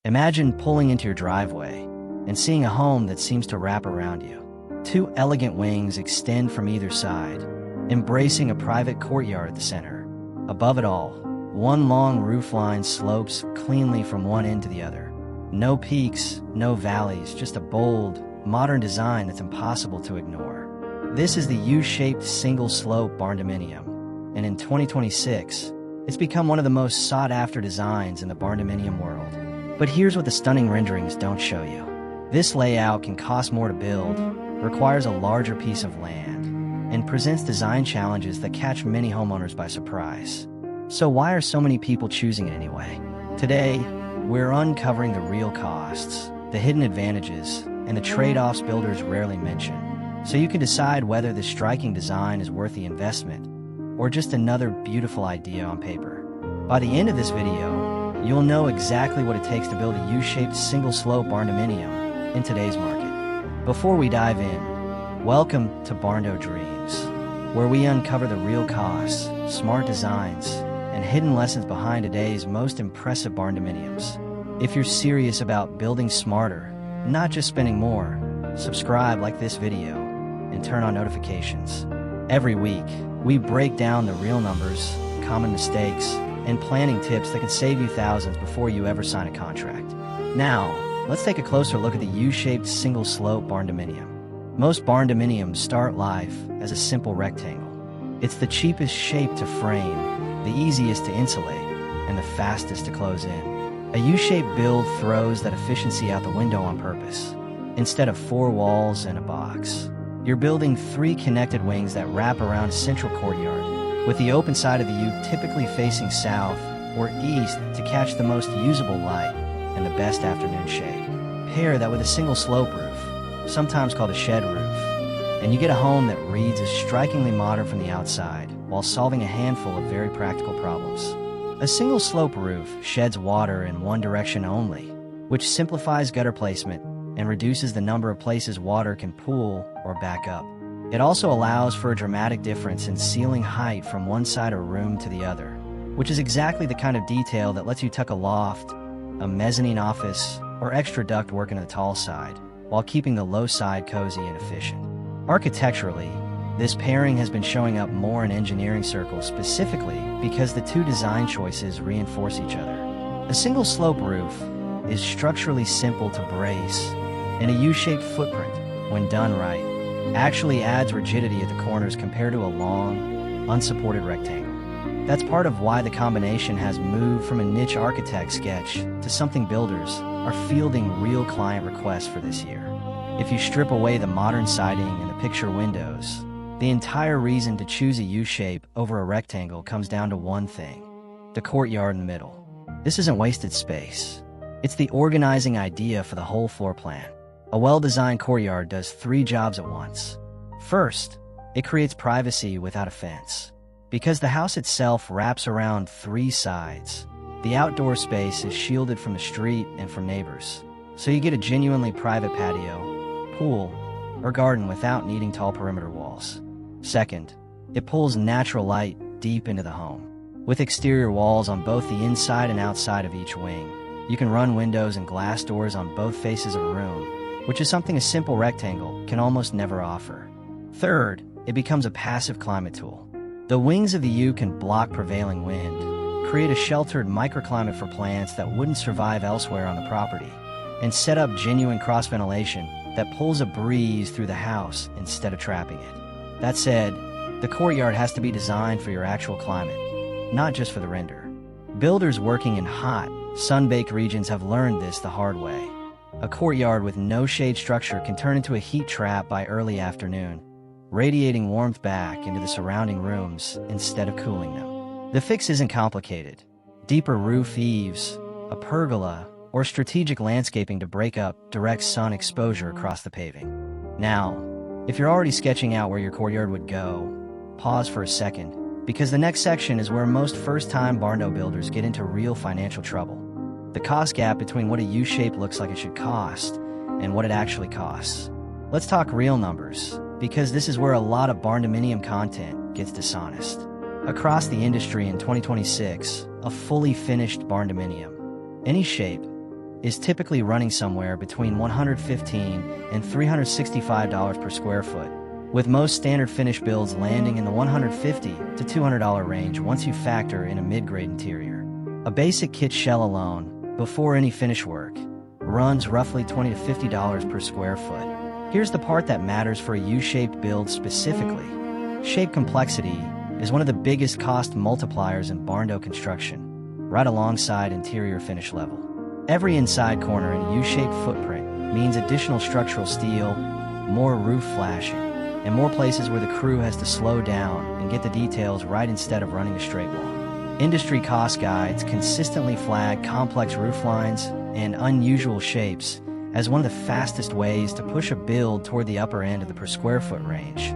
Imagine pulling into your driveway and seeing a home that seems to wrap around you. Two elegant wings extend from either side, embracing a private courtyard at the center. Above it all, one long roofline slopes cleanly from one end to the other. No peaks, no valleys, just a bold, modern design that's impossible to ignore. This is the U-shaped single-slope Barndominium, and in 2026, it's become one of the most sought-after designs in the Barndominium world. But here's what the stunning renderings don't show you. This layout can cost more to build, requires a larger piece of land, and presents design challenges that catch many homeowners by surprise. So why are so many people choosing it anyway? Today, we're uncovering the real costs, the hidden advantages, and the trade-offs builders rarely mention, so you can decide whether this striking design is worth the investment or just another beautiful idea on paper. By the end of this video, you'll know exactly what it takes to build a U-shaped single-slope Barndominium in today's market. Before we dive in, welcome to Barndo Dreams, where we uncover the real costs, smart designs, and hidden lessons behind today's most impressive Barndominiums. If you're serious about building smarter, not just spending more, subscribe, like this video, and turn on notifications. Every week, we break down the real numbers, common mistakes, and planning tips that can save you thousands before you ever sign a contract. Now, let's take a closer look at the U-shaped single-slope Barndominium. Most Barndominiums start life as a simple rectangle. It's the cheapest shape to frame, the easiest to insulate, and the fastest to close in. A U-shaped build throws that efficiency out the window on purpose. Instead of 4 walls and a box, you're building 3 connected wings that wrap around a central courtyard, with the open side of the U typically facing south or east to catch the most usable light and the best afternoon shade. Pair that with a single slope roof, sometimes called a shed roof, and you get a home that reads as strikingly modern from the outside while solving a handful of very practical problems. A single slope roof sheds water in one direction only, which simplifies gutter placement and reduces the number of places water can pool or back up. It also allows for a dramatic difference in ceiling height from one side of a room to the other, which is exactly the kind of detail that lets you tuck a loft, a mezzanine office, or extra ductwork into the tall side, while keeping the low side cozy and efficient. Architecturally, this pairing has been showing up more in engineering circles specifically because the two design choices reinforce each other. A single slope roof is structurally simple to brace, and a U-shaped footprint, when done right, actually adds rigidity at the corners compared to a long, unsupported rectangle. That's part of why the combination has moved from a niche architect sketch to something builders are fielding real client requests for this year. If you strip away the modern siding and the picture windows, the entire reason to choose a U-shape over a rectangle comes down to one thing: the courtyard in the middle. This isn't wasted space. It's the organizing idea for the whole floor plan. A well-designed courtyard does 3 jobs at once. First, it creates privacy without a fence. Because the house itself wraps around 3 sides, the outdoor space is shielded from the street and from neighbors, so you get a genuinely private patio, pool, or garden without needing tall perimeter walls. Second, it pulls natural light deep into the home. With exterior walls on both the inside and outside of each wing, you can run windows and glass doors on both faces of a room, which is something a simple rectangle can almost never offer. Third, it becomes a passive climate tool. The wings of the U can block prevailing wind, create a sheltered microclimate for plants that wouldn't survive elsewhere on the property, and set up genuine cross-ventilation that pulls a breeze through the house instead of trapping it. That said, the courtyard has to be designed for your actual climate, not just for the render. Builders working in hot, sun-baked regions have learned this the hard way. A courtyard with no shade structure can turn into a heat trap by early afternoon, radiating warmth back into the surrounding rooms instead of cooling them. The fix isn't complicated. Deeper roof eaves, a pergola, or strategic landscaping to break up direct sun exposure across the paving. Now, if you're already sketching out where your courtyard would go, pause for a second, because the next section is where most first-time Barndo builders get into real financial trouble. The cost gap between what a U-shape looks like it should cost and what it actually costs. Let's talk real numbers, because this is where a lot of Barndominium content gets dishonest. Across the industry in 2026, a fully finished Barndominium, any shape, is typically running somewhere between $115 and $365 per square foot, with most standard finish builds landing in the $150 to $200 range once you factor in a mid-grade interior. A basic kit shell alone, before any finish work, runs roughly $20 to $50 per square foot. Here's the part that matters for a U-shaped build specifically. Shape complexity is one of the biggest cost multipliers in Barndo construction, right alongside interior finish level. Every inside corner in a U-shaped footprint means additional structural steel, more roof flashing, and more places where the crew has to slow down and get the details right instead of running a straight wall. Industry cost guides consistently flag complex roof lines and unusual shapes as one of the fastest ways to push a build toward the upper end of the per square foot range.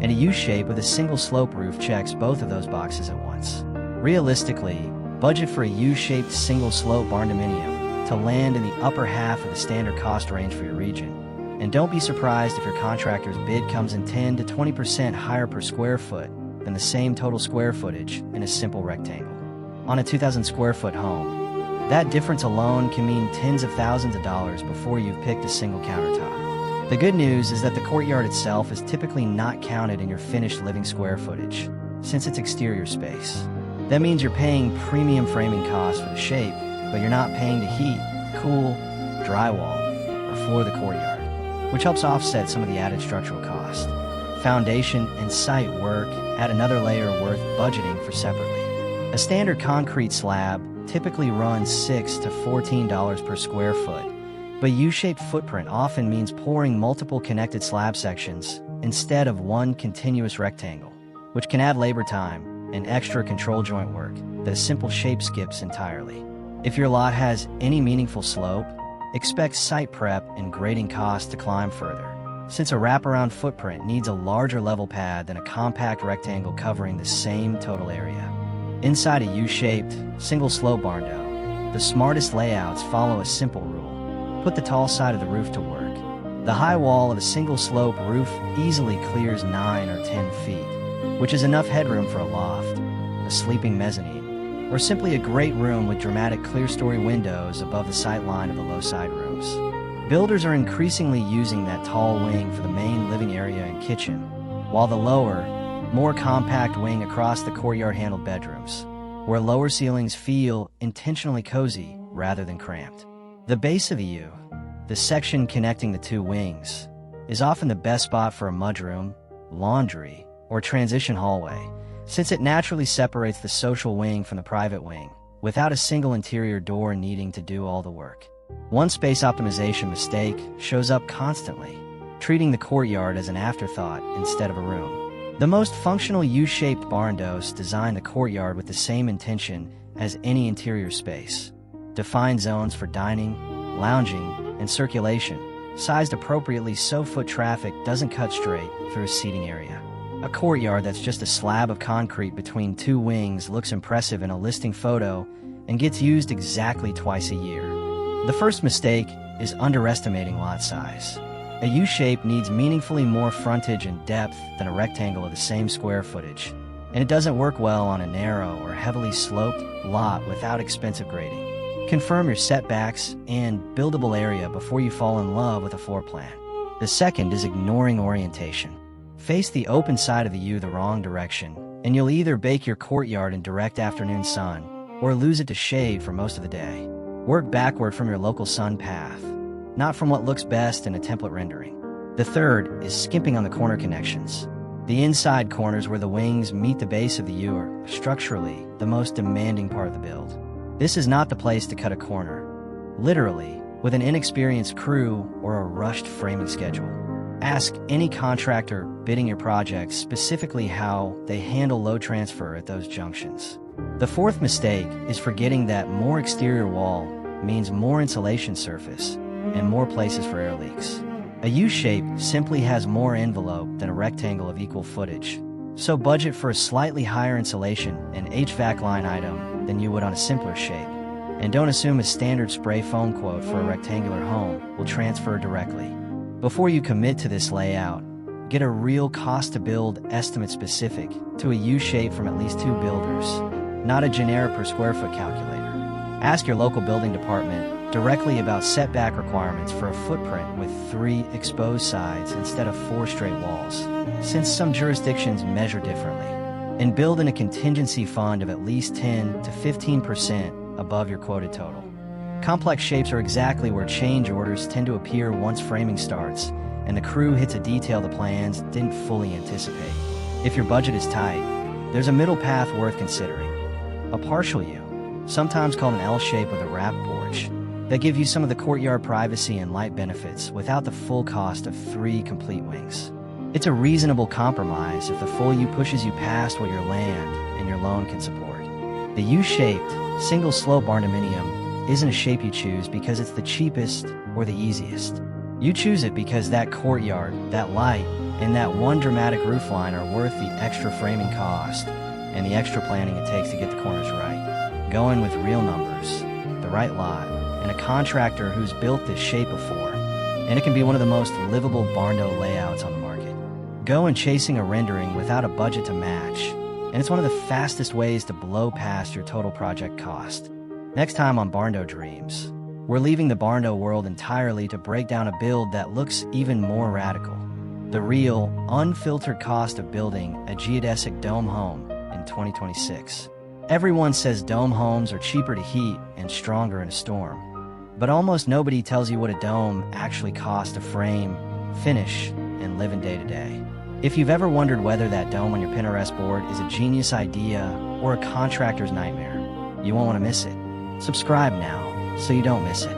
And a U-shape with a single slope roof checks both of those boxes at once. Realistically, budget for a U-shaped single slope Barndominium to land in the upper half of the standard cost range for your region. And don't be surprised if your contractor's bid comes in 10 to 20% higher per square foot than the same total square footage in a simple rectangle. On a 2,000 square foot home, that difference alone can mean tens of thousands of dollars before you've picked a single countertop. The good news is that the courtyard itself is typically not counted in your finished living square footage, since it's exterior space. That means you're paying premium framing costs for the shape, but you're not paying to heat, cool, drywall, or floor the courtyard, which helps offset some of the added structural cost. Foundation and site work add another layer worth budgeting for separately. A standard concrete slab typically runs $6 to $14 per square foot, but U-shaped footprint often means pouring multiple connected slab sections instead of one continuous rectangle, which can add labor time and extra control joint work that a simple shape skips entirely. If your lot has any meaningful slope, expect site prep and grading costs to climb further, since a wraparound footprint needs a larger level pad than a compact rectangle covering the same total area. Inside a U-shaped, single-slope Barndo, the smartest layouts follow a simple rule. Put the tall side of the roof to work. The high wall of a single-slope roof easily clears 9 or 10 feet, which is enough headroom for a loft, a sleeping mezzanine, or simply a great room with dramatic clear-story windows above the sight line of the low-side rooms. Builders are increasingly using that tall wing for the main living area and kitchen, while the lower, more compact wing across the courtyard handled bedrooms, where lower ceilings feel intentionally cozy rather than cramped. The base of the U, the section connecting the two wings, is often the best spot for a mudroom, laundry, or transition hallway, since it naturally separates the social wing from the private wing, without a single interior door needing to do all the work. One space optimization mistake shows up constantly, treating the courtyard as an afterthought instead of a room. The most functional U-shaped Barndos design the courtyard with the same intention as any interior space. Defined zones for dining, lounging, and circulation, sized appropriately so foot traffic doesn't cut straight through a seating area. A courtyard that's just a slab of concrete between two wings looks impressive in a listing photo and gets used exactly twice a year. The first mistake is underestimating lot size. A U-shape needs meaningfully more frontage and depth than a rectangle of the same square footage, and it doesn't work well on a narrow or heavily sloped lot without expensive grading. Confirm your setbacks and buildable area before you fall in love with a floor plan. The second is ignoring orientation. Face the open side of the U the wrong direction, and you'll either bake your courtyard in direct afternoon sun or lose it to shade for most of the day. Work backward from your local sun path, not from what looks best in a template rendering. The third is skimping on the corner connections. The inside corners where the wings meet the base of the U are structurally the most demanding part of the build. This is not the place to cut a corner, literally, with an inexperienced crew or a rushed framing schedule. Ask any contractor bidding your project specifically how they handle load transfer at those junctions. The fourth mistake is forgetting that more exterior wall means more insulation surface and more places for air leaks. A U-shape simply has more envelope than a rectangle of equal footage, so budget for a slightly higher insulation and HVAC line item than you would on a simpler shape. And don't assume a standard spray foam quote for a rectangular home will transfer directly. Before you commit to this layout, get a real cost-to-build estimate specific to a U-shape from at least 2 builders, not a generic per square foot calculator. Ask your local building department directly about setback requirements for a footprint with 3 exposed sides instead of 4 straight walls, since some jurisdictions measure differently. And build in a contingency fund of at least 10 to 15% above your quoted total. Complex shapes are exactly where change orders tend to appear once framing starts, and the crew hits a detail the plans didn't fully anticipate. If your budget is tight, there's a middle path worth considering. A partial U, sometimes called an L shape with a wrapped porch, that give you some of the courtyard privacy and light benefits without the full cost of 3 complete wings. It's a reasonable compromise if the full U pushes you past what your land and your loan can support. The U-shaped, single-slope Barndominium isn't a shape you choose because it's the cheapest or the easiest. You choose it because that courtyard, that light, and that one dramatic roofline are worth the extra framing cost and the extra planning it takes to get the corners right. Go in with real numbers, the right lot, and a contractor who's built this shape before, and it can be one of the most livable Barndo layouts on the market. Go in chasing a rendering without a budget to match, and it's one of the fastest ways to blow past your total project cost. Next time on Barndo Dreams, we're leaving the Barndo world entirely to break down a build that looks even more radical. The real, unfiltered cost of building a geodesic dome home in 2026. Everyone says dome homes are cheaper to heat and stronger in a storm, but almost nobody tells you what a dome actually costs to frame, finish, and live in day to day. If you've ever wondered whether that dome on your Pinterest board is a genius idea or a contractor's nightmare, you won't want to miss it. Subscribe now so you don't miss it.